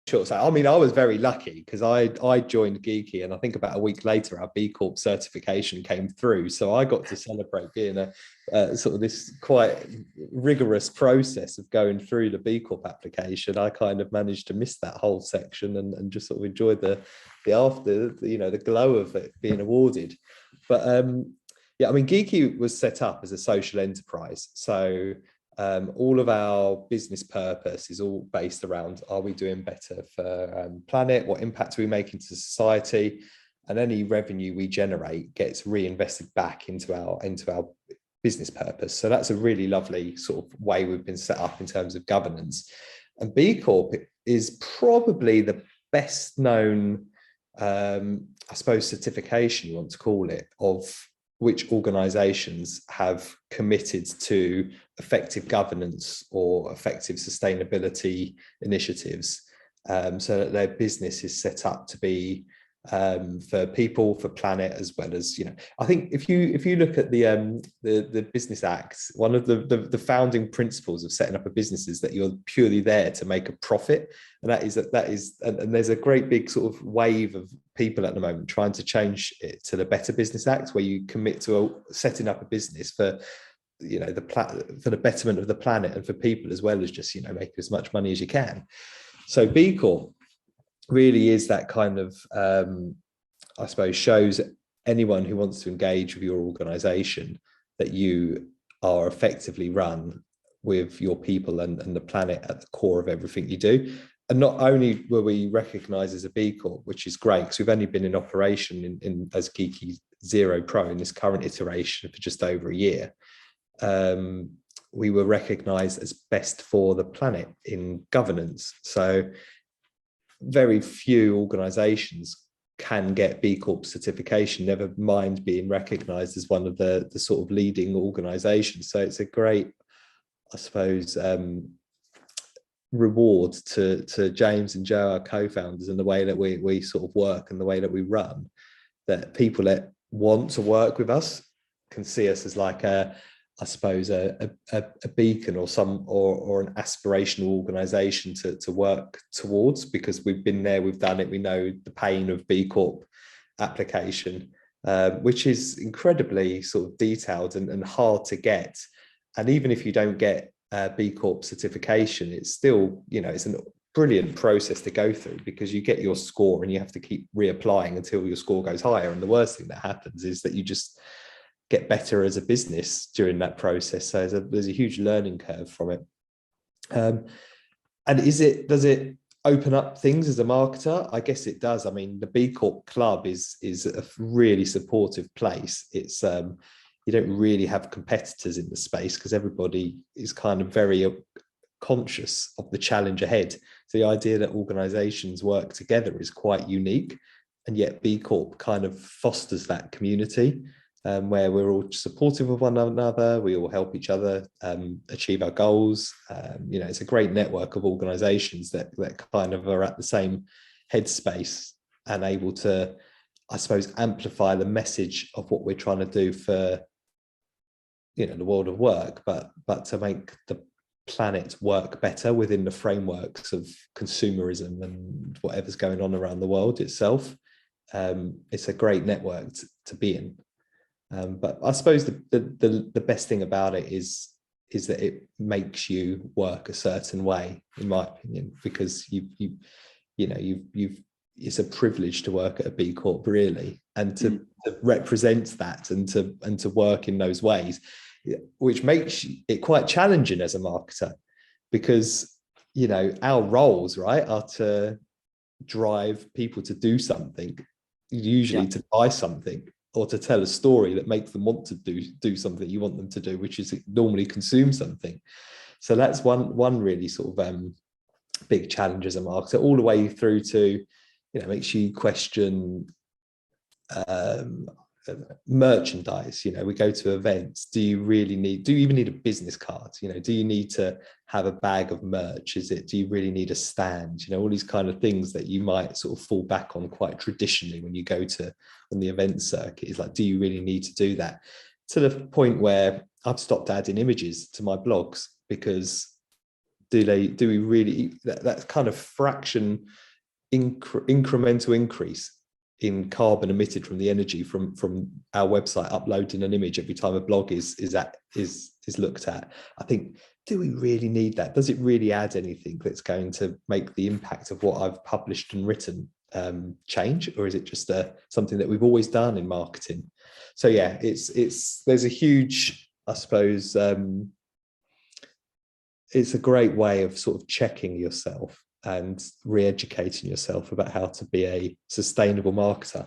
Sure. So, I mean, I was very lucky because I joined Giki, and I think about a week later, our B Corp certification came through. So I got to celebrate being a sort of this quite rigorous process of going through the B Corp application. I kind of managed to miss that whole section and just sort of enjoyed the after, the glow of it being awarded. But yeah, I mean, Giki was set up as a social enterprise. So all of our business purpose is all based around, are we doing better for planet? What impact are we making to society? And any revenue we generate gets reinvested back into our business purpose. So that's a really lovely sort of way we've been set up in terms of governance. And B Corp is probably the best known, I suppose, certification, you want to call it, of which organizations have committed to effective governance or effective sustainability initiatives, so that their business is set up to be for people, for planet, as well as, I think if you look at the Business Act, one of the founding principles of setting up a business is that you're purely there to make a profit, and that is and there's a great big sort of wave of people at the moment trying to change it to the Better Business Act, where you commit to setting up a business for for the betterment of the planet and for people, as well as just make as much money as you can. So B Corp really is that kind of, I suppose, shows anyone who wants to engage with your organization that you are effectively run with your people and the planet at the core of everything you do. And not only were we recognized as a B Corp, which is great, because we've only been in operation in as Giki Zero Pro in this current iteration for just over a year. We were recognized as best for the planet in governance. So very few organizations can get B Corp certification, never mind being recognized as one of the sort of leading organizations. So it's a great, I suppose, reward to James and Joe, our co-founders, and the way that we sort of work and the way that we run, that people that want to work with us can see us as like I suppose a beacon or an aspirational organization to work towards, because we've been there, we've done it, we know the pain of B Corp application, which is incredibly sort of detailed and hard to get. And even if you don't get B Corp certification, it's still, it's a brilliant process to go through, because you get your score and you have to keep reapplying until your score goes higher. And the worst thing that happens is that you just get better as a business during that process. So there's a huge learning curve from it. And does it open up things as a marketer? I guess it does. I mean, the B Corp Club is a really supportive place. It's you don't really have competitors in the space, because everybody is kind of very conscious of the challenge ahead. So the idea that organizations work together is quite unique, and yet B Corp kind of fosters that community, where we're all supportive of one another, we all help each other achieve our goals. It's a great network of organizations that kind of are at the same headspace and able to, I suppose, amplify the message of what we're trying to do for the world of work, but to make the planet work better within the frameworks of consumerism and whatever's going on around the world itself. It's a great network to be in. But I suppose the best thing about it is that it makes you work a certain way, in my opinion, because it's a privilege to work at a B Corp, really, and to represent that and to work in those ways, which makes it quite challenging as a marketer, because our roles, right, are to drive people to do something, usually to buy something, or to tell a story that makes them want to do something you want them to do, which is normally consume something. So that's one really sort of big challenge as a marketer, all the way through to, makes you question merchandise. We go to events. Do you even need a business card? Do you need to have a bag of merch? Do you really need a stand? All these kind of things that you might sort of fall back on quite traditionally when you go on the event circuit. Is like, do you really need to do that? To the point where I've stopped adding images to my blogs, because do we really, that kind of fraction incremental increase in carbon emitted from the energy from our website uploading an image every time a blog is looked at. I think, do we really need that? Does it really add anything that's going to make the impact of what I've published and written change, or is it just something that we've always done in marketing? So yeah, there's a huge, I suppose, it's a great way of sort of checking yourself and re-educating yourself about how to be a sustainable marketer.